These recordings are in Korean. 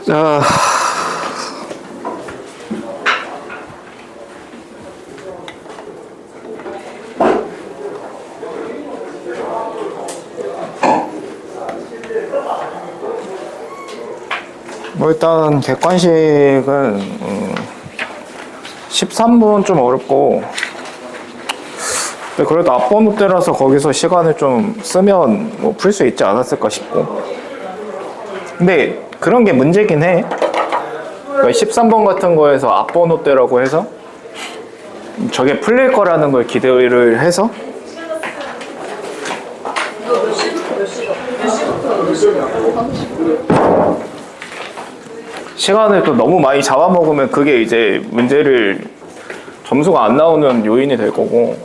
자, 뭐 일단 객관식은 13분 좀 어렵고, 근데 그래도 앞번호 때라서 거기서 시간을 좀 쓰면 뭐 풀 수 있지 않았을까 싶고. 근데 그런 게 문제긴 해. 그러니까 13번 같은 거에서 앞번호 때라고 해서 저게 풀릴 거라는 걸 기대를 해서 시간을 또 너무 많이 잡아먹으면 그게 이제 문제를 점수가 안 나오는 요인이 될 거고,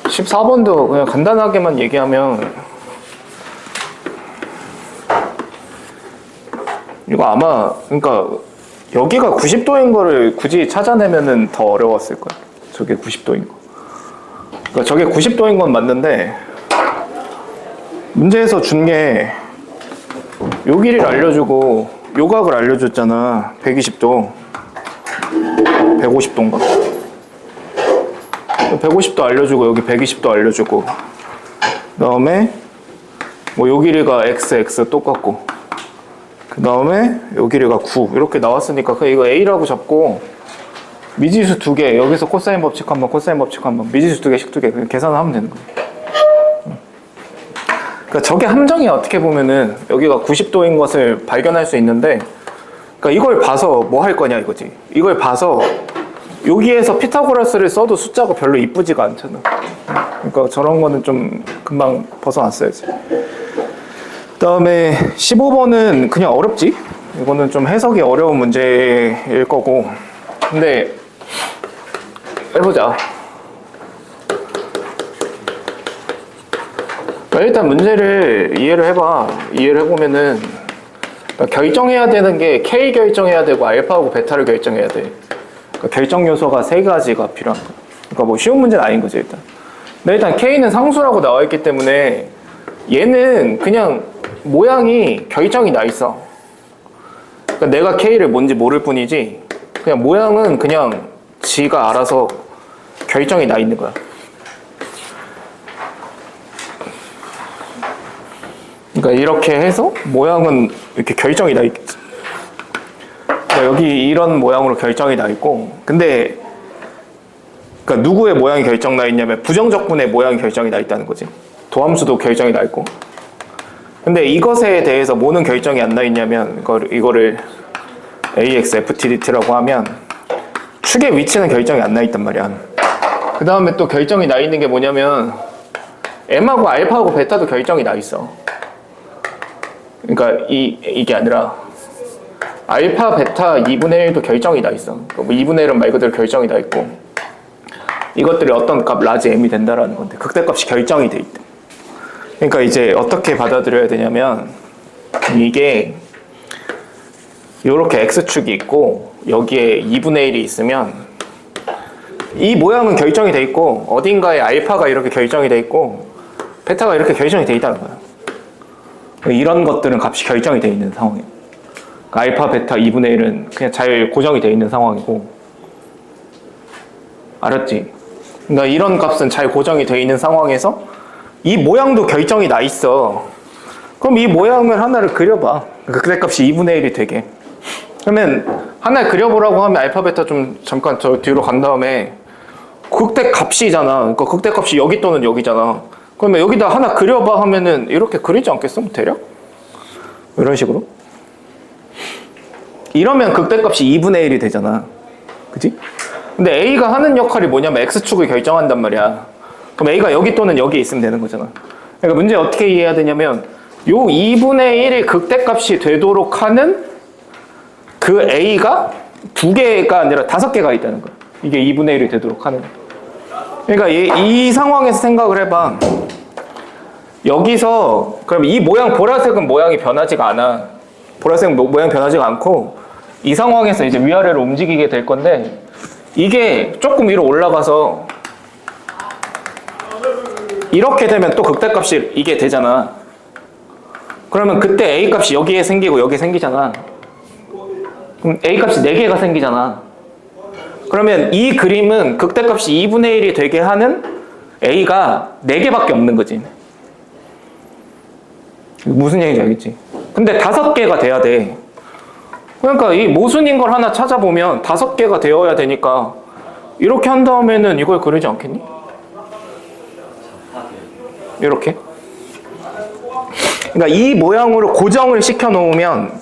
14번도 그냥 간단하게만 얘기하면 이거 아마, 그러니까 여기가 90도인 거를 굳이 찾아내면은 더 어려웠을 거야. 저게 90도인 거. 그러니까 저게 90도인 건 맞는데, 문제에서 준 게 요 길이를 알려주고 요 각을 알려줬잖아. 120도, 150도인가? 150도 알려주고 여기 120도 알려주고, 그 다음에 뭐 요 길이가 x 똑같고, 그 다음에 요 길이가 9 이렇게 나왔으니까 그냥 이거 a라고 잡고 미지수 2개, 여기서 코사인 법칙 한번, 코사인 법칙 한번, 미지수 2개씩 2개 그냥 계산하면 되는 거예요. 그러니까 저게 함정이 어떻게 보면은 여기가 90도인 것을 발견할 수 있는데, 그러니까 이걸 봐서 뭐 할 거냐 이거지. 이걸 봐서 여기에서 피타고라스를 써도 숫자가 별로 이쁘지가 않잖아. 그러니까 저런 거는 좀 금방 벗어났어야지. 그 다음에 15번은 그냥 어렵지? 이거는 좀 해석이 어려운 문제일 거고. 근데 해보자. 일단 문제를 이해를 해봐. 이해를 해보면은 결정해야 되는 게 K 결정해야 되고 알파하고 베타를 결정해야 돼. 그러니까 결정 요소가 3가지가 필요한 거야. 그러니까 뭐 쉬운 문제는 아닌 거지 일단. 근데 일단 K는 상수라고 나와 있기 때문에 얘는 그냥 모양이 결정이 나 있어. 그러니까 내가 K를 뭔지 모를 뿐이지 그냥 모양은 그냥 지가 알아서 결정이 나 있는 거야. 그러니까 이렇게 해서 모양은 이렇게 결정이 나 있겠지. 그러니까 여기 이런 모양으로 결정이 나 있고, 근데 그러니까 누구의 모양이 결정 나 있냐면 부정적분의 모양이 결정이 나 있다는 거지. 도함수도 결정이 나 있고. 근데 이것에 대해서 뭐는 결정이 안 나 있냐면 이거를 AX, FTDT라고 하면 축의 위치는 결정이 안 나 있단 말이야. 그 다음에 또 결정이 나 있는 게 뭐냐면 M하고 알파하고 베타도 결정이 나 있어. 그러니까 이게 아니라 알파, 베타 2분의 1도 결정이 나 있어. 뭐 2분의 1은 말 그대로 결정이 나 있고, 이것들이 어떤 값 라지 m이 된다라는 건데 극대값이 결정이 돼 있대. 그러니까 이제 어떻게 받아들여야 되냐면 이게 이렇게 x축이 있고 여기에 2분의 1이 있으면 이 모양은 결정이 돼 있고 어딘가에 알파가 이렇게 결정이 돼 있고 베타가 이렇게 결정이 돼 있다는 거야. 이런 것들은 값이 결정이 돼 있는 상황이에요. 그러니까 알파, 베타 2분의 1은 그냥 잘 고정이 돼 있는 상황이고, 알았지? 그러니까 이런 값은 잘 고정이 돼 있는 상황에서 이 모양도 결정이 나 있어. 그럼 이 모양을 하나를 그려봐. 극대값이 2분의 1이 되게. 그러면 하나를 그려보라고 하면 알파, 베타 좀 잠깐 저 뒤로 간 다음에 극대값이잖아. 그러니까 극대값이 여기 또는 여기잖아. 그러면 여기다 하나 그려봐 하면은 이렇게 그리지 않겠어? 대략? 이런 식으로. 이러면 극대값이 2분의 1이 되잖아. 그치? 근데 A가 하는 역할이 뭐냐면 X축을 결정한단 말이야. 그럼 A가 여기 또는 여기에 있으면 되는 거잖아. 그러니까 문제 어떻게 이해해야 되냐면 요 2분의 1이 극대값이 되도록 하는 그 A가 2개가 아니라 5개가 있다는 거야. 이게 2분의 1이 되도록 하는. 그러니까 이 상황에서 생각을 해봐. 여기서 그럼 이 모양 보라색은 모양이 변하지가 않아. 보라색 모양 변하지가 않고 이 상황에서 이제 위아래로 움직이게 될 건데 이게 조금 위로 올라가서 이렇게 되면 또 극대값이 이게 되잖아. 그러면 그때 A 값이 여기에 생기고 여기에 생기잖아. 그럼 A 값이 4개가 생기잖아. 그러면 이 그림은 극대값이 2분의 1이 되게 하는 A가 4개밖에 없는 거지. 무슨 얘기인지 알겠지? 근데 5개가 돼야 돼. 그러니까 이 모순인 걸 하나 찾아보면 5개가 되어야 되니까 이렇게 한 다음에는 이걸 그리지 않겠니? 이렇게. 그러니까 이 모양으로 고정을 시켜 놓으면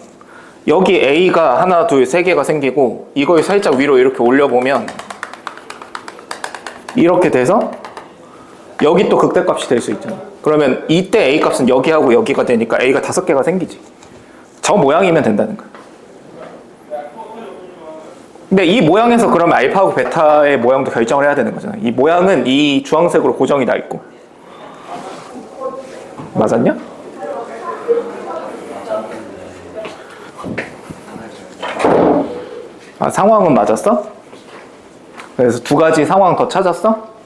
여기 A가 하나, 둘, 3개가 생기고 이걸 살짝 위로 이렇게 올려보면 이렇게 돼서 여기 또 극대값이 될 수 있잖아. 그러면 이때 A 값은 여기하고 여기가 되니까 A가 5개가 생기지. 저 모양이면 된다는 거야. 근데 이 모양에서 그러면 알파하고 베타의 모양도 결정을 해야 되는 거잖아. 이 모양은 이 주황색으로 고정이 나 있고. 맞았냐? 아, 상황은 맞았어? 그래서 2가지 상황 더 찾았어?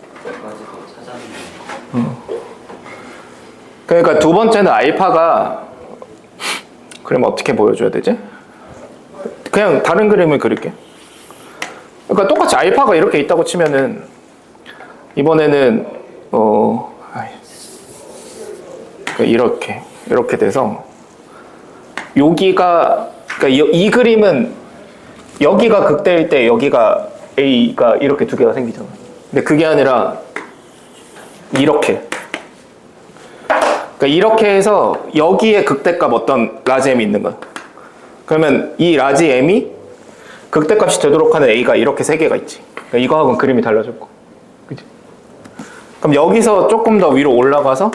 그러니까 두 번째는 알파가 그러면 어떻게 보여줘야 되지? 그냥 다른 그림을 그릴게. 그러니까 똑같이 알파가 이렇게 있다고 치면은 이번에는 이렇게 돼서 여기가 그러니까 이 그림은 여기가 극대일 때 여기가 A가 이렇게 2개가 생기잖아. 근데 그게 아니라 이렇게. 그러니까 이렇게 해서 여기에 극대값 어떤 라지 M이 있는 거야. 그러면 이 라지 M이 극대값이 되도록 하는 A가 이렇게 3개가 있지. 그러니까 이거하고는 그림이 달라질 거. 그치? 그럼 여기서 조금 더 위로 올라가서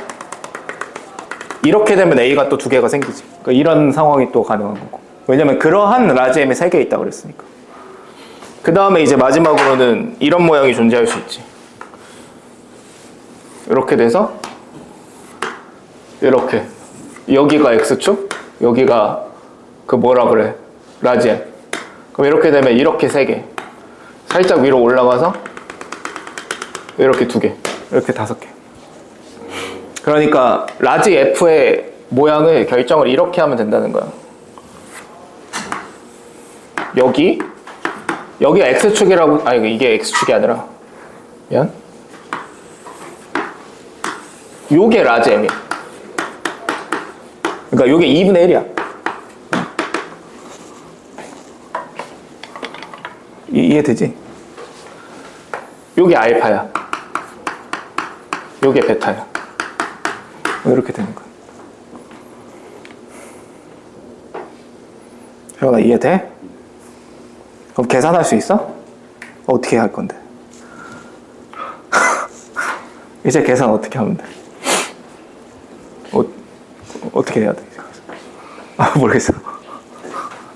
이렇게 되면 A가 또 2개가 생기지. 그러니까 이런 상황이 또 가능한 거고. 왜냐면 그러한 라지 M이 3개 있다고 그랬으니까. 그 다음에 이제 마지막으로는 이런 모양이 존재할 수 있지. 이렇게 돼서 이렇게 여기가 X축, 여기가 그 뭐라 그래? 라지 M. 그럼 이렇게 되면 이렇게 3개. 살짝 위로 올라가서 이렇게 2개. 이렇게 5개. 그러니까 라지 F의 모양을 결정을 이렇게 하면 된다는 거야. 여기가 X축이라고, 아니 이게 X축이 아니라 미안. 요게 라지 M이야. 그러니까 요게 2분의 1이야. 이해되지? 요게 알파야. 요게 베타야. 이렇게 되는 거야. 혜원아 이해돼? 그럼 계산할 수 있어? 어떻게 할 건데? 이제 계산 어떻게 하면 돼? 어떻게 해야 돼? 아 모르겠어.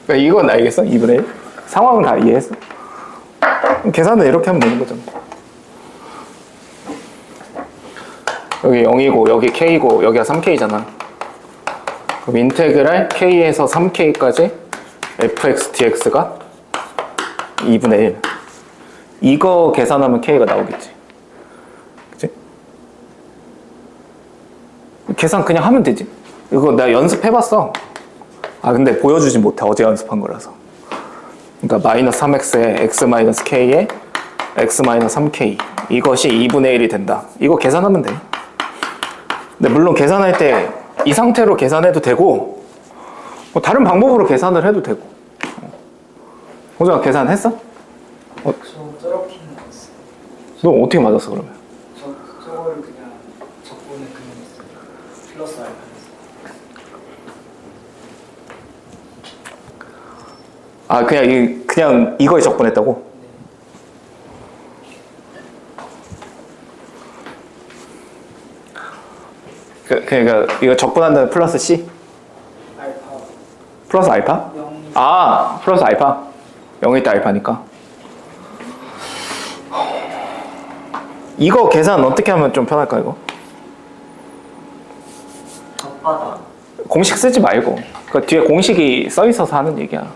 그러니까 이건 알겠어? 2분의 1? 상황은 다 이해했어? 계산은 이렇게 하면 되는 거잖아. 여기 0이고 여기 K고 여기가 3K잖아. 그럼 인테그랄 K에서 3K까지 fx dx가 2분의 1. 이거 계산하면 K가 나오겠지. 그치? 계산 그냥 하면 되지. 이거 내가 연습해봤어. 아 근데 보여주진 못해. 어제 연습한 거라서. 그러니까 마이너스 3x에 x 마이너스 k에 x 마이너스 3k 이것이 2분의 1이 된다. 이거 계산하면 돼. 근데 물론 계산할 때 이 상태로 계산해도 되고 뭐 다른 방법으로 계산을 해도 되고. 호정아 계산했어? 저 저렇게는 했어요. 너 어떻게 맞았어 그러면? 저거를 그냥 적분에 그냥 했어요. 플러스 알파 했어요. 아 그냥 이거에 적분했다고? 그러니까 이거 적분한 다음에 플러스 C? 알파 플러스 알파? 0. 아 플러스 알파 0일 때 알파니까. 이거 계산 어떻게 하면 좀 편할까 이거? 앞바다. 공식 쓰지 말고 그 뒤에 공식이 써 있어서 하는 얘기야.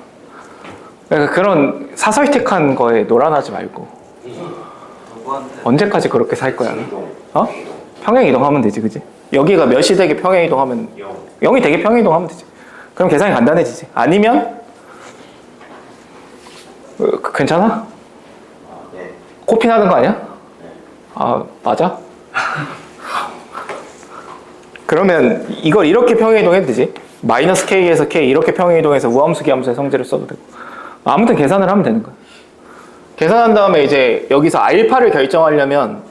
그러니까 그런 사설틱한 거에 노란하지 말고. 누구한테? 언제까지 그렇게 살 거야? 어? 평행 이동하면 되지, 그지? 여기가 몇이 되게 평행 이동하면 0이 되게 평행 이동하면 되지. 그럼 계산이 간단해지지. 아니면 괜찮아? 아, 네. 코피 나는 거 아니야? 아, 맞아? 그러면 이걸 이렇게 평행이동해도 되지? 마이너스 k에서 k 이렇게 평행이동해서 우함수 기함수의 성질을 써도 되고. 아무튼 계산을 하면 되는 거야. 계산한 다음에 이제 여기서 알파를 결정하려면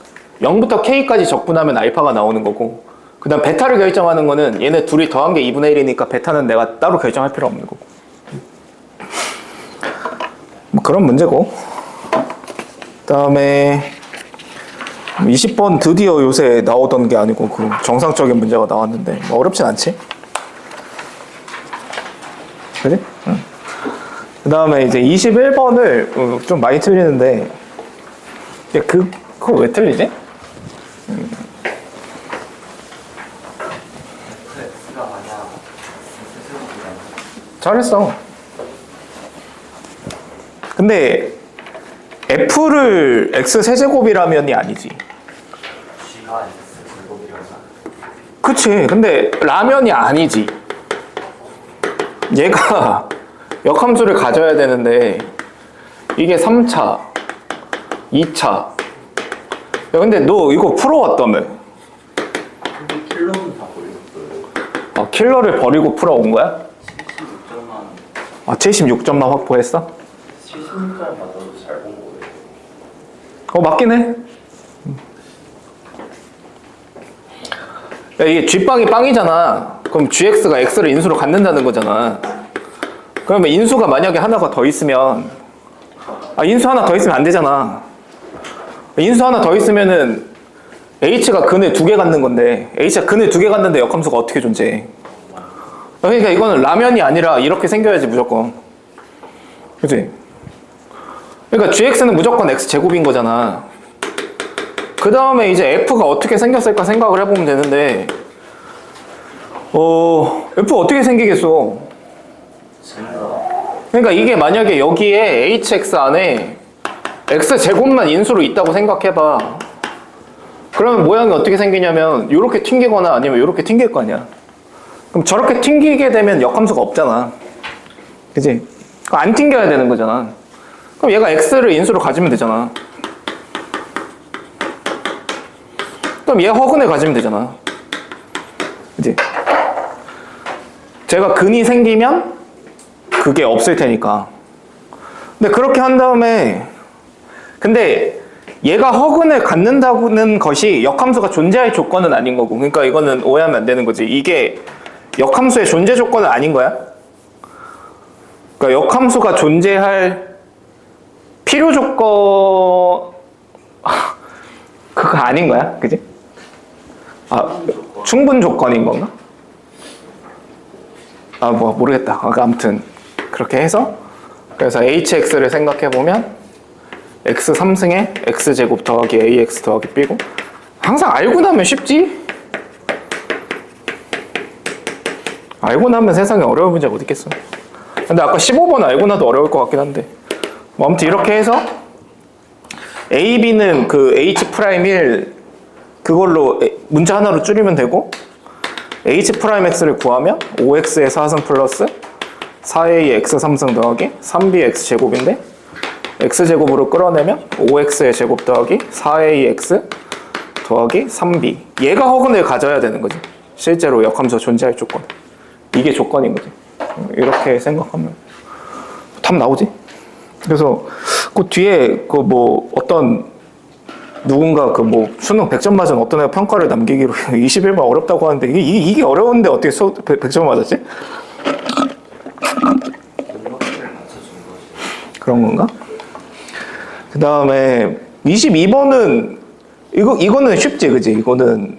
0부터 k까지 적분하면 알파가 나오는 거고, 그 다음 베타를 결정하는 거는 얘네 둘이 더한 게 2분의 1이니까 베타는 내가 따로 결정할 필요 없는 거고. 뭐 그런 문제고. 그 다음에 20번 드디어 요새 나오던 게 아니고 그 정상적인 문제가 나왔는데 뭐 어렵진 않지? 그지? 응. 그 다음에 이제 21번을 좀 많이 틀리는데 그거 왜 틀리지? X가 만약 잘했어. 근데 F를 X 세제곱이라면이 아니지. G가 X 제곱이라면 그치. 근데 라면이 아니지. 얘가 역함수를 가져야 되는데 이게 3차, 2차. 야, 근데 너 이거 풀어왔다며. 근데 킬러는 다 보였어요. 아, 킬러를 버리고 풀어온 거야? 76점만 아, 76점만 확보했어? 76점 맞아도 잘 본 거예요. 맞긴 해. 야, 이게 G빵이 빵이잖아. 그럼 GX가 X를 인수로 갖는다는 거잖아. 그러면 인수가 만약에 하나가 더 있으면, 인수 하나 더 있으면 안 되잖아. 인수 하나 더 있으면은 H가 근을 2개 갖는 건데, H가 근을 2개 갖는데 역함수가 어떻게 존재해? 그러니까 이거는 라면이 아니라 이렇게 생겨야지 무조건. 그치? 그러니까 GX는 무조건 X제곱인 거잖아. 그 다음에 이제 F가 어떻게 생겼을까 생각을 해보면 되는데, F 어떻게 생기겠어? 그러니까 이게 만약에 여기에 HX 안에 X제곱만 인수로 있다고 생각해봐. 그러면 모양이 어떻게 생기냐면 이렇게 튕기거나 아니면 이렇게 튕길 거 아니야. 그럼 저렇게 튕기게 되면 역함수가 없잖아. 그치? 안 튕겨야 되는 거잖아. 그럼 얘가 X를 인수로 가지면 되잖아. 그럼 얘 허근을 가지면 되잖아. 그치? 제가 근이 생기면 그게 없을 테니까. 근데 그렇게 한 다음에 근데 얘가 허근을 갖는다는 것이 역함수가 존재할 조건은 아닌 거고, 그러니까 이거는 오해하면 안 되는 거지. 이게 역함수의 존재 조건은 아닌 거야. 그러니까 역함수가 존재할 필요 조건 그거 아닌 거야, 그지? 충분 조건인 건가? 뭐 모르겠다. 아무튼 그렇게 해서 그래서 hx를 생각해 보면 x 3승에 x제곱 더하기 ax 더하기 b고, 항상 알고 나면 쉽지? 알고 나면 세상에 어려운 문제가 어디 있겠어. 근데 아까 15번 알고 나도 어려울 것 같긴 한데, 뭐 아무튼 이렇게 해서 a, b는 그 h'1 그걸로 문자 하나로 줄이면 되고, h'x를 구하면 5x의 4승 플러스 4a x 3승 더하기 3b x제곱인데, x제곱으로 끌어내면 5x의 제곱 더하기 4a x 더하기 3b. 얘가 허근을 가져야 되는 거지. 실제로 역함수 존재할 조건. 이게 조건인 거지. 이렇게 생각하면 답 나오지. 그래서 그 뒤에 그 뭐 어떤 누군가 그 뭐 수능 100점 맞은 어떤 애가 평가를 남기기로 21번 어렵다고 하는데 이게 어려운데 어떻게 100점 맞았지? 그런 건가? 그 다음에 22번은 이거는 쉽지, 그지? 이거는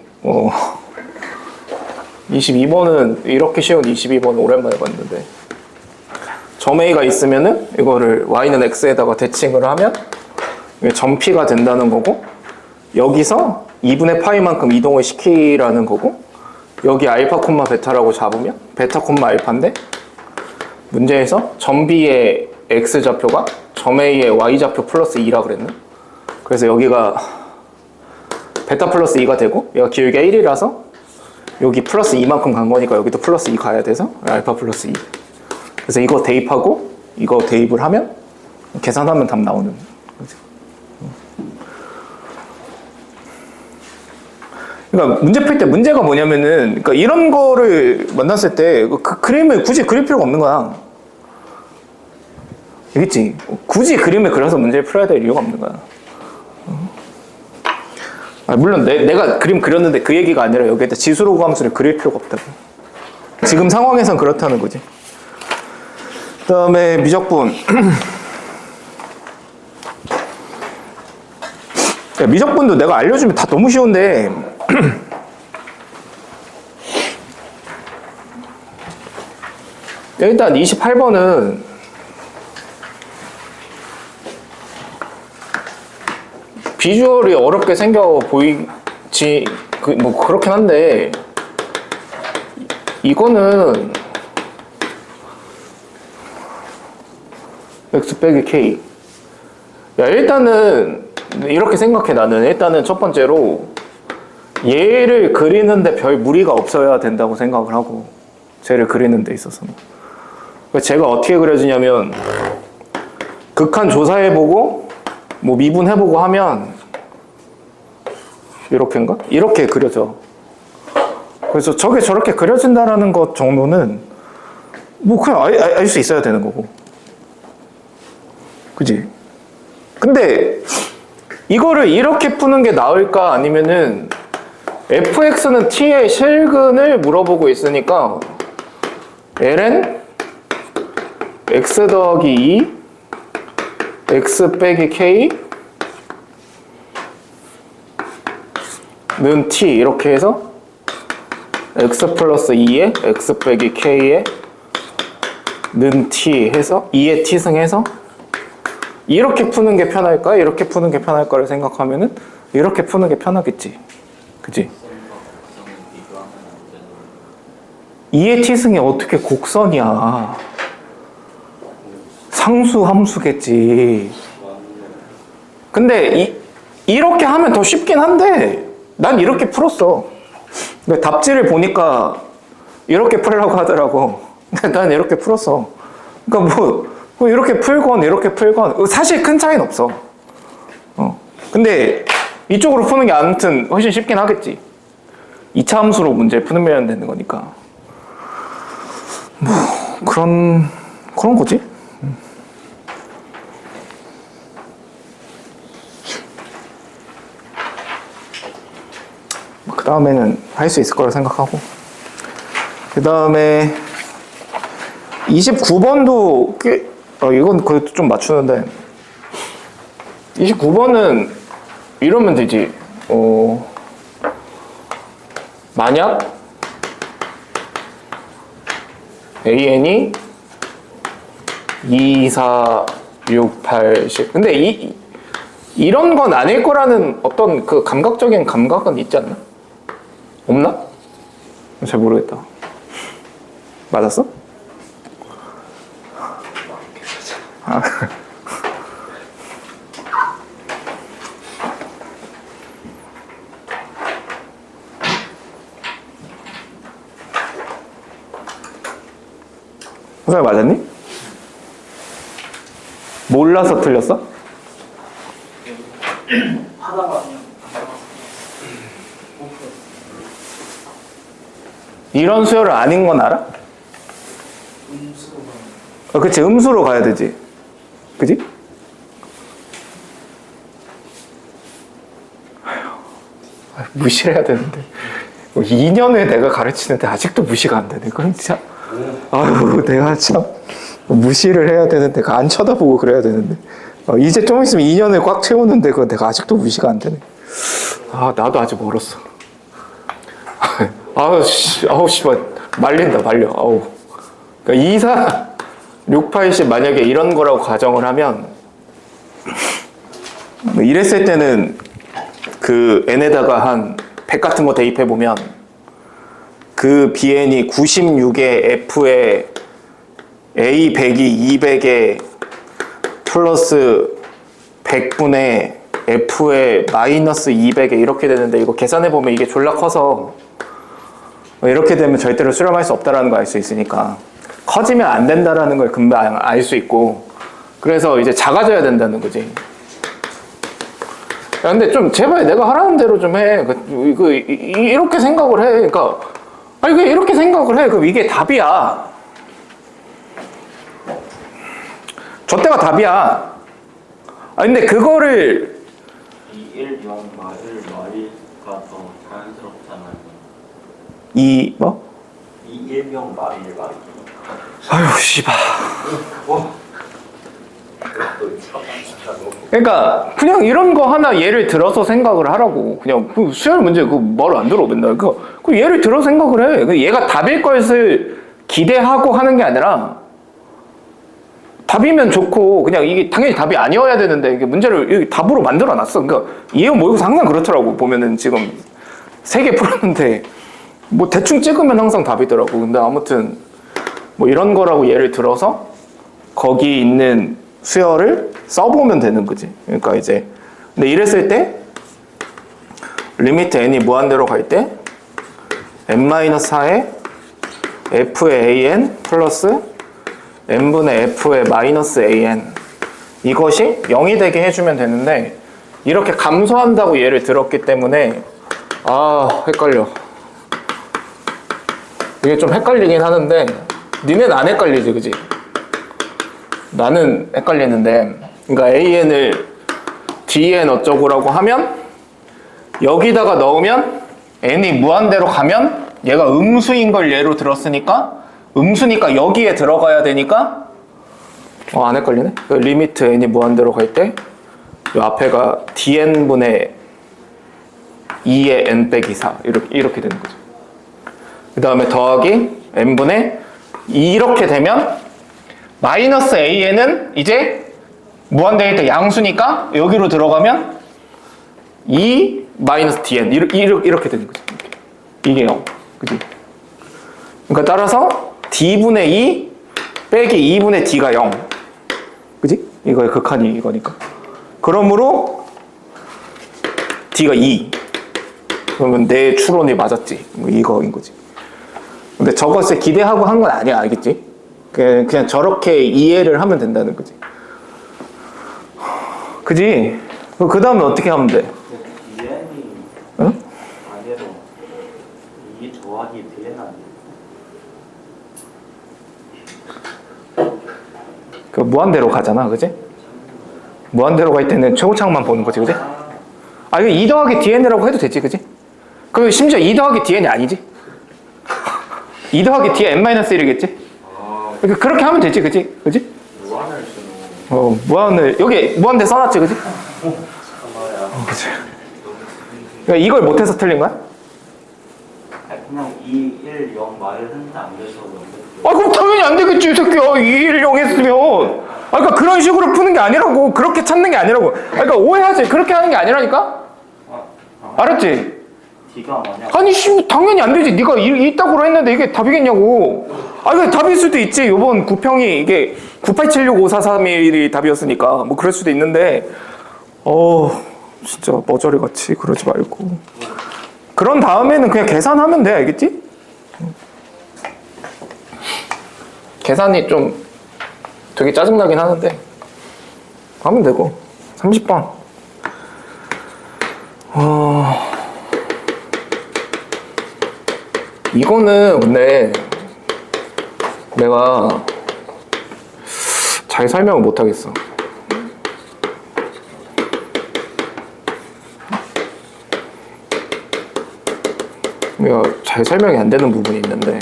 22번은 이렇게 쉬운 22번 오랜만에 봤는데, 점 A가 있으면은 이거를 y는 x에다가 대칭을 하면 이게 점 P가 된다는 거고, 여기서 2분의 파이만큼 이동을 시키라는 거고, 여기 알파 콤마 베타라고 잡으면 베타 콤마 알파인데, 문제에서 점 B의 x좌표가 점 A의 y좌표 플러스 2라 그랬나? 그래서 여기가 베타 플러스 2가 되고, 얘가 기울기가 1이라서 여기 플러스 2만큼 간 거니까 여기도 플러스 2 가야 돼서 알파 플러스 2. 그래서 이거 대입하고 이거 대입을 하면 계산하면 답 나오는 거지. 그러니까 문제 풀 때 문제가 뭐냐면은, 그러니까 이런 거를 만났을 때 그 그림을 굳이 그릴 필요가 없는 거야. 알겠지? 굳이 그림을 그려서 문제를 풀어야 될 이유가 없는 거야. 물론 내가 그림 그렸는데 그 얘기가 아니라 여기에다 지수로그 함수를 그릴 필요가 없다고. 지금 상황에선 그렇다는 거지. 그 다음에 미적분. 야, 미적분도 내가 알려주면 다 너무 쉬운데 일단 28번은 비주얼이 어렵게 생겨 보이지 뭐 그렇긴 한데 이거는 x 빼기 k. 야, 일단은 이렇게 생각해. 나는 일단은 첫 번째로 얘를 그리는데 별 무리가 없어야 된다고 생각을 하고, 쟤를 그리는 데 있어서는. 제가 어떻게 그려지냐면 극한 조사해보고 뭐 미분해보고 하면 이렇게인가? 이렇게 그려져. 그래서 저게 저렇게 그려진다라는 것 정도는 뭐 그냥 알 수 있어야 되는 거고. 그지? 근데 이거를 이렇게 푸는 게 나을까? 아니면은 fx는 t의 실근을 물어보고 있으니까 ln x 더하기 2 x 빼기 k 는 t 이렇게 해서 x 플러스 2에 x 빼기 k에 는 t 해서 2의 t 승해서 이렇게 푸는 게 편할까? 이렇게 푸는 게 편할까를 생각하면은 이렇게 푸는 게 편하겠지. 그치? 2의 t승이 어떻게 곡선이야. 상수 함수겠지. 근데 이렇게 하면 더 쉽긴 한데 난 이렇게 풀었어. 근데 답지를 보니까 이렇게 풀려고 하더라고. 난 이렇게 풀었어. 그러니까 뭐 이렇게 풀건 이렇게 풀건 사실 큰 차이는 없어. 근데 이쪽으로 푸는 게 아무튼 훨씬 쉽긴 하겠지. 2차 함수로 문제 풀면 되는 거니까. 뭐 그런 거지. 그 다음에는 할 수 있을 거라 생각하고. 그 다음에 29번도 꽤 이건 그래도 좀 맞추는데 29번은 이러면 되지. 만약 AN이 2, 4, 6, 8, 10 근데 이런 건 아닐 거라는 어떤 그 감각적인 감각은 있지 않나? 없나? 잘 모르겠다. 맞았어? 아. 선생님 맞았니? 몰라서 틀렸어? 하다가 그냥 못 풀었어. 이런 수열을 아닌 건 알아? 음수로 가면 그치, 음수로 가야 되지. 그지? 무시를 해야 되는데 2년을 내가 가르치는데 아직도 무시가 안 되네. 그럼 진짜 아유 내가 참 무시를 해야 되는데 안 쳐다보고 그래야 되는데 이제 좀 있으면 2년을 꽉 채우는데 그거 내가 아직도 무시가 안 되네. 아 나도 아직 멀었어. 아우 씨발 말린다 말려. 아우. 그러니까 2, 4, 6, 8, 10 만약에 이런 거라고 가정을 하면 이랬을 때는 그 n에다가 한 100 같은 거 대입해 보면 그 bn이 96에 f에 a 100이 200에 플러스 100분의 f에 마이너스 200에 이렇게 되는데 이거 계산해 보면 이게 졸라 커서 이렇게 되면 절대로 수렴할 수 없다라는 걸 알 수 있으니까 커지면 안 된다라는 걸 금방 알 수 있고 그래서 이제 작아져야 된다는 거지. 야, 근데 좀 제발 내가 하라는 대로 좀 해. 이렇게 생각을 해. 그러니까 아니 그냥 이렇게 생각을 해. 그럼 이게 답이야. 저때가 답이야. 아 근데 그거를 2, 1, 0, 마 1, 마 1가 더 자연스럽잖아요. 뭐? 2, 1, 0, 마 1, 마 2. 아유 씨발. 와. 또 진짜 너무. 그러니까 그냥 이런 거 하나 예를 들어서 생각을 하라고. 그냥 그 수열 문제 그 말 안 들어 맨날. 그 예를 들어 생각을 해. 그 얘가 답일 것을 기대하고 하는 게 아니라 답이면 좋고 그냥 이게 당연히 답이 아니어야 되는데 이게 문제를 이게 답으로 만들어 놨어. 그러니까 이해원 모의고사 항상 그렇더라고. 보면은 지금 3개 풀었는데 뭐 대충 찍으면 항상 답이더라고. 근데 아무튼 뭐 이런 거라고 예를 들어서 거기 있는 수열을 써보면 되는 거지. 그러니까 이제 근데 이랬을 때 리미트 n이 무한대로 갈 때 n-4에 f의 an 플러스 n분의 f의 마이너스 an 이것이 0이 되게 해주면 되는데 이렇게 감소한다고 예를 들었기 때문에 헷갈려. 이게 좀 헷갈리긴 하는데 니네는 안 헷갈리지 그지? 나는 헷갈리는데 그러니까 an을 dn 어쩌고라고 하면 여기다가 넣으면 n이 무한대로 가면 얘가 음수인 걸 예로 들었으니까 음수니까 여기에 들어가야 되니까 안 헷갈리네? 리미트 n이 무한대로 갈 때 이 앞에가 dn분의 2의 n 빼기 4 이렇게 되는 거죠. 그 다음에 더하기 n분의 이렇게 되면 마이너스 an은 이제 무한대일 때 양수니까 여기로 들어가면 2 마이너스 dn 이렇게 되는 거죠. 이게 0. 그지? 그러니까 따라서 d분의 2 빼기 2분의 d가 0. 그지? 이거의 극한이 이거니까. 그러므로 d가 2. 그러면 내 추론이 맞았지. 뭐 이거인 거지. 근데 저것을 기대하고 한 건 아니야. 알겠지? 그냥 저렇게 이해를 하면 된다는 거지. 그지? 그 다음에 어떻게 하면 돼? dn이 응? 아니로 2 더하기 dn 아니에요? 그 무한대로 가잖아. 그지? 무한대로 갈 때는 최고창만 보는 거지. 그지? 이거 2 더하기 dn이라고 해도 되지. 그지? 그 심지어 2 더하기 dn이 아니지? 2 더하기 dn-1이겠지? 그러니까 그렇게 하면 되지. 그지? 그지? 무한을 쓰는 무한을 여기 무한대 써놨지. 그지? 참아야. 그치. 그러니까 이걸 못해서 틀린 거야? 그냥 2, 1, 0, 마 1 했는데 안 돼서 그럼 당연히 안 되겠지, 이 새끼야. 2, 1, 0 했으면. 그러니까 그런 식으로 푸는 게 아니라고. 그렇게 찾는 게 아니라고. 그러니까 오해하지. 그렇게 하는 게 아니라니까? 알았지? d가 만약 아니, 당연히 안 되지. 네가 이따구로 했는데 이게 답이겠냐고. 이거 답일 수도 있지. 요번 9평이 이게 9876543일이 답이었으니까. 뭐 그럴 수도 있는데. 진짜 머저리 같이 그러지 말고. 그런 다음에는 그냥 계산하면 돼. 알겠지? 계산이 좀 되게 짜증나긴 하는데 하면 되고. 30번 이거는 근데 내가 잘 설명을 못하겠어. 내가 잘 설명이 안 되는 부분이 있는데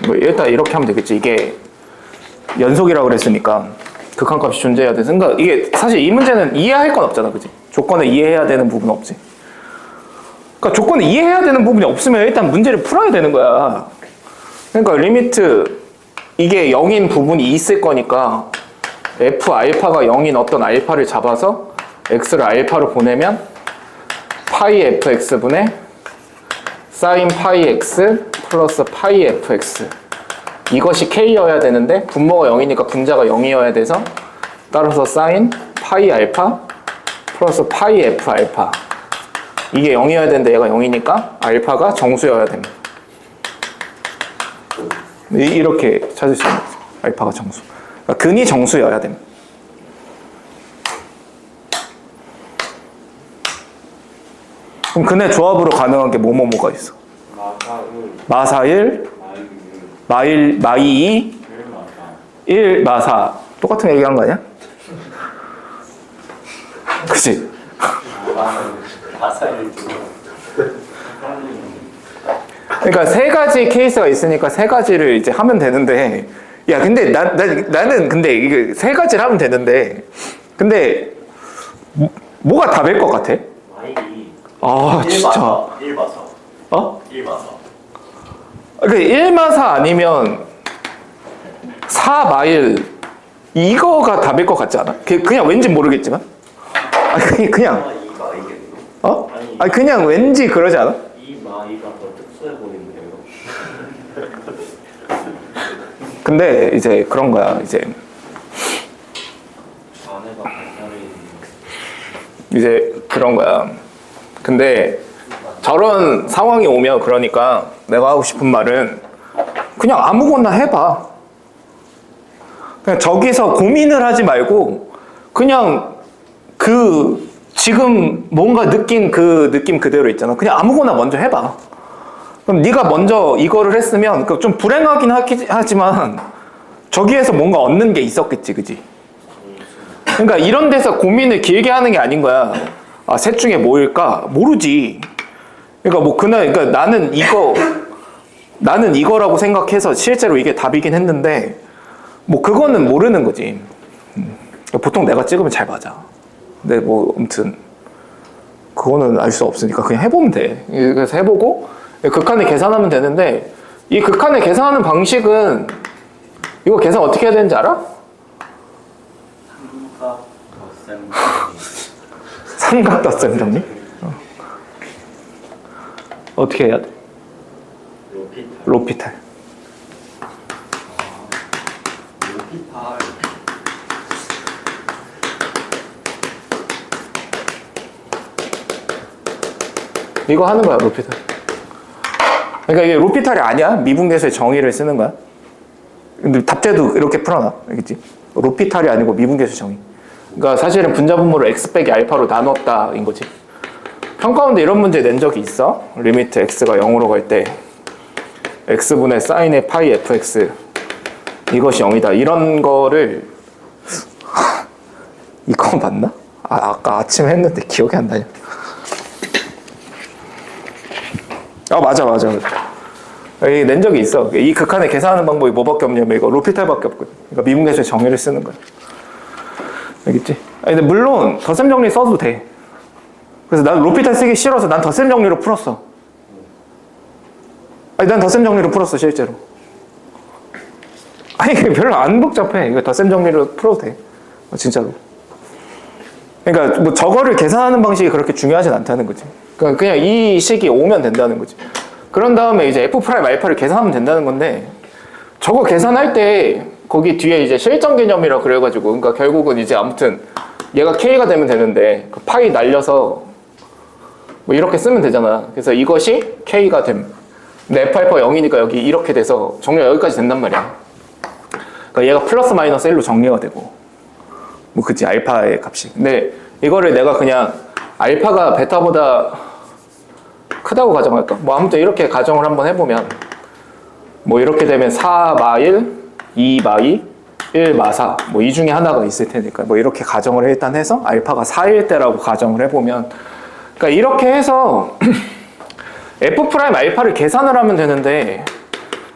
뭐 일단 이렇게 하면 되겠지. 이게 연속이라고 그랬으니까 극한값이 존재해야 돼. 그러니까 이게 사실 이 문제는 이해할 건 없잖아. 그치? 조건을 이해해야 되는 부분은 없지. 그러니까 조건을 이해해야 되는 부분이 없으면 일단 문제를 풀어야 되는 거야. 그러니까 리미트 이게 0인 부분이 있을 거니까 f 알파가 0인 어떤 알파를 잡아서 x를 알파로 보내면 파이 fx분의 사인 파이 x 플러스 파이 fx 이것이 k여야 되는데 분모가 0이니까 분자가 0이어야 돼서 따라서 사인 파이 알파 플러스 파이 f 알파 이게 0이어야 되는데 얘가 0이니까 알파가 정수여야 됩니다. 이렇게 찾을 수 있는 거죠. 알파가 정수. 그러니까 근이 정수여야 됩니다. 그럼 근의 조합으로 가능한 게 뭐가 있어? 마사을 마사일, 마이2, 일마사 1, 마사. 똑같은 얘기한 거 아니야? 그치? 마사일 그러니까 세 가지 케이스가 있으니까 세 가지를 이제 하면 되는데, 야, 근데 나는 근데 이게 세 가지를 하면 되는데, 근데 뭐가 답일 것 같아? 마일이 아, 진짜. 1마사 어? 1마사 그러니까 1마사 아니면 4마일 이거가 답일 것 같지 않아? 그냥 왠지 모르겠지만. 아니, 그냥. 2가 이겠노? 어? 아니, 그냥 왠지 그러지 않아? 2마이가 더 특수해 보이는데요. 근데 이제 그런 거야. 이제 아내가 발달이 이제 그런 거야. 근데 저런 상황이 오면 그러니까 내가 하고 싶은 말은 그냥 아무거나 해봐. 그냥 저기서 고민을 하지 말고 그냥 그 지금 뭔가 느낀 그 느낌 그대로 있잖아. 그냥 아무거나 먼저 해봐. 그럼 네가 먼저 이거를 했으면 좀 불행하긴 하지만 저기에서 뭔가 얻는 게 있었겠지, 그지? 그러니까 이런 데서 고민을 길게 하는 게 아닌 거야. 아, 셋 중에 뭐일까? 모르지. 그러니까 뭐 그러니까 나는 이거라고 생각해서 실제로 이게 답이긴 했는데 뭐 그거는 모르는 거지. 보통 내가 찍으면 잘 맞아. 근데 뭐 아무튼 그거는 알 수 없으니까 그냥 해보면 돼. 그래서 해보고 극한을 계산하면 되는데 이 극한을 계산하는 방식은 이거 계산 어떻게 해야 되는지 알아? 삼각 덧셈 정리? 어떻게 해야 돼? 로피탈. 이거 하는 거야, 로피탈. 그러니까 이게 로피탈이 아니야. 미분계수의 정의를 쓰는 거야. 근데 답제도 이렇게 풀어놔. 알겠지? 로피탈이 아니고 미분계수 정의. 그러니까 사실은 분자분모를 x 빼기 알파로 나눴다인 거지. 평가원도 이런 문제 낸 적이 있어. 리미트 x가 0으로 갈 때 x분의 사인의 파이 fx 이것이 0이다. 이런 거를 이거 맞나? 아까 아침에 했는데 기억이 안 나냐? 아, 맞아. 이 낸 적이 있어. 이 극한을 계산하는 방법이 뭐밖에 없냐면 이거 로피탈밖에 없거든. 그러니까 미분계수의 정의를 쓰는 거야. 알겠지? 아니, 근데 물론 덧셈 정리 써도 돼. 그래서 난 로피탈 쓰기 싫어서 난 덧셈 정리로 풀었어. 아니, 난 덧셈 정리로 풀었어, 실제로. 아니, 이게 별로 안 복잡해. 이거 덧셈 정리로 풀어도 돼. 진짜로. 그러니까 뭐 저거를 계산하는 방식이 그렇게 중요하진 않다는 거지. 그러니까 그냥 이 식이 오면 된다는 거지. 그런 다음에 이제 f 프라임 알파를 계산하면 된다는 건데 저거 계산할 때 거기 뒤에 이제 실전 개념이라 그래가지고 그러니까 결국은 이제 아무튼 얘가 k가 되면 되는데 그 파이 날려서 뭐 이렇게 쓰면 되잖아. 그래서 이것이 k가 됨. 근데 f 알파 0이니까 여기 이렇게 돼서 정리가 여기까지 된단 말이야. 그러니까 얘가 플러스 마이너스 1로 정리가 되고 뭐 그치 알파의 값이. 근데 이거를 내가 그냥 알파가 베타보다 크다고 가정할까? 뭐 아무튼 이렇게 가정을 한번 해보면 뭐 이렇게 되면 4마일, 2마이, 1마사 뭐 이 중에 하나가 있을 테니까 뭐 이렇게 가정을 일단 해서 알파가 4일 때라고 가정을 해보면 그러니까 이렇게 해서 f 프라임 알파를 계산을 하면 되는데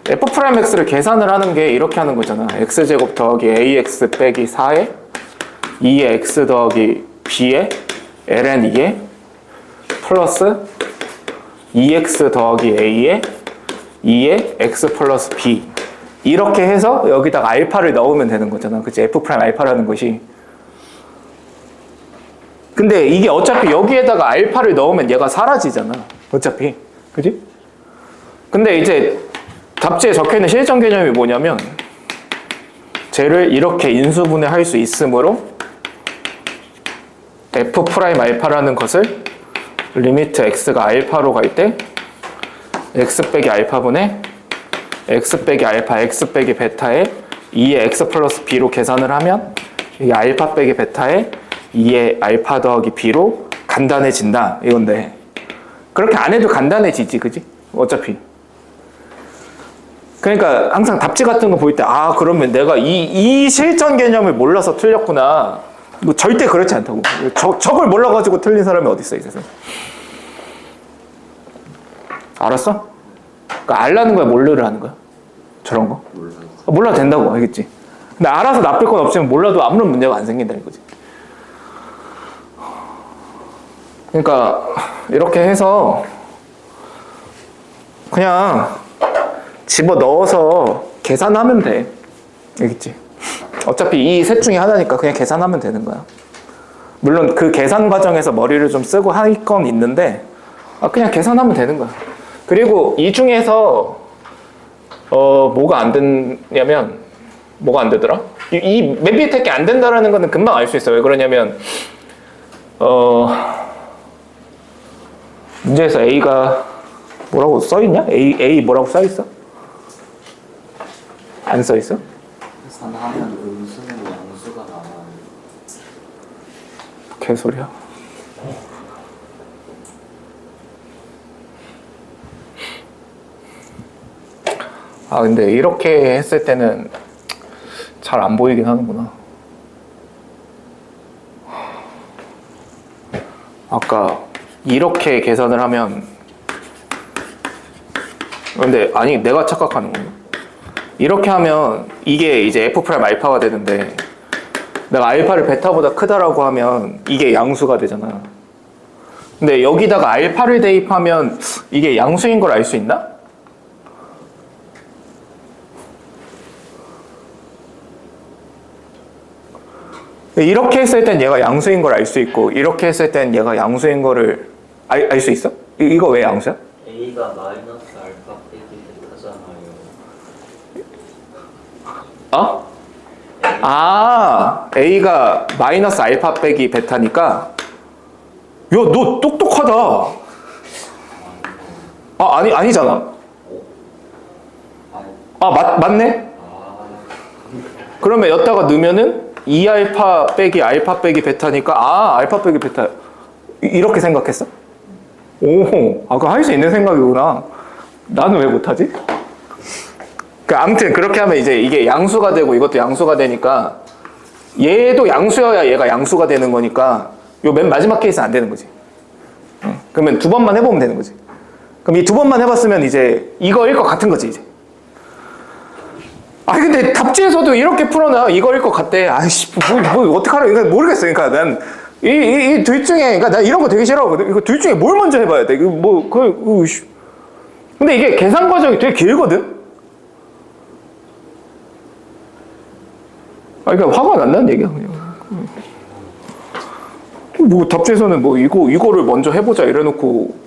f 프라임 x를 계산을 하는 게 이렇게 하는 거잖아. x제곱 더하기 ax 빼기 4에 2의 x 더하기 b에 ln 2에 플러스 2x 더하기 a에 2에 x 플러스 b 이렇게 해서 여기다가 알파를 넣으면 되는 거잖아. 그치? f 프라임 알파라는 것이. 근데 이게 어차피 여기에다가 알파를 넣으면 얘가 사라지잖아. 어차피. 그지? 근데 이제 답지에 적혀있는 실전 개념이 뭐냐면 쟤를 이렇게 인수분해 할 수 있으므로 f 프라임 알파라는 것을 리미트 x가 알파로 갈 때 x 빼기 알파분의 x 빼기 알파 x 빼기 베타에 2의 x 플러스 b로 계산을 하면 이게 알파 빼기 베타에 2의 알파 더하기 b로 간단해진다 이건데, 그렇게 안 해도 간단해지지, 그지? 어차피. 그러니까 항상 답지 같은 거 볼 때 아 그러면 내가 이 실전 개념을 몰라서 틀렸구나, 뭐 절대 그렇지 않다고. 저걸 몰라가지고 틀린 사람이 어디 있어 이 세상에. 알았어? 그러니까 알라는 거야, 몰르를 하는 거야? 저런 거? 몰라도 된다고, 알겠지? 근데 알아서 나쁠 건 없지만 몰라도 아무런 문제가 안 생긴다 이거지. 그러니까 이렇게 해서 그냥 집어 넣어서 계산하면 돼, 알겠지? 어차피 이 셋 중에 하나니까 그냥 계산하면 되는 거야. 물론 그 계산 과정에서 머리를 좀 쓰고 할 건 있는데 그냥 계산하면 되는 거야. 그리고 이 중에서 뭐가 안 됐냐면, 뭐가 안 되더라? 이 맨 밑에 게 안 된다라는 거는 금방 알 수 있어요. 왜 그러냐면 문제에서 A가 뭐라고 써있냐? A 뭐라고 써있어? 안 써있어? 계산하면 음수는 양수가 나와요. 개소리야. 근데 이렇게 했을 때는 잘 안 보이긴 하는구나. 아까 이렇게 계산을 하면, 근데 아니 내가 착각하는 건가? 이렇게 하면 이게 이제 f 프라임 알파가 되는데 내가 알파를 베타보다 크다라고 하면 이게 양수가 되잖아. 근데 여기다가 알파를 대입하면 이게 양수인 걸 알 수 있나? 이렇게 했을 땐 얘가 양수인 걸 알 수 있고, 이렇게 했을 땐 얘가 양수인 거를 알 수 있어? 이거 왜 양수야? A가 마이너스 알파 빼기 베타잖아요. A가 마이너스 알파 빼기 베타니까, 야, 너 똑똑하다. 아니잖아. 맞네? 그러면 여기다가 넣으면은 2알파 빼기 알파 빼기 베타니까 알파 빼기 베타, 이렇게 생각했어? 오, 그거 할 수 있는 생각이구나. 나는 왜 못하지? 아무튼 그렇게 하면 이제 이게 양수가 되고 이것도 양수가 되니까, 얘도 양수여야 얘가 양수가 되는 거니까 요 맨 마지막 케이스는 안 되는 거지. 그러면 두 번만 해보면 되는 거지. 그럼 이 두 번만 해봤으면 이제 이거일 것 같은 거지 이제. 근데 답지에서도 이렇게 풀어놔. 이거일 것 같대. 뭐 어떡하라. 이거 모르겠어. 그러니까 난 이 둘 중에, 그러니까 나 이런 거 되게 싫어하거든. 이거 둘 중에 뭘 먼저 해봐야 돼. 근데 이게 계산 과정이 되게 길거든. 그러니까 화가 난다는 얘기야 그냥. 뭐 답지에서는 뭐 이거를 먼저 해보자 이래놓고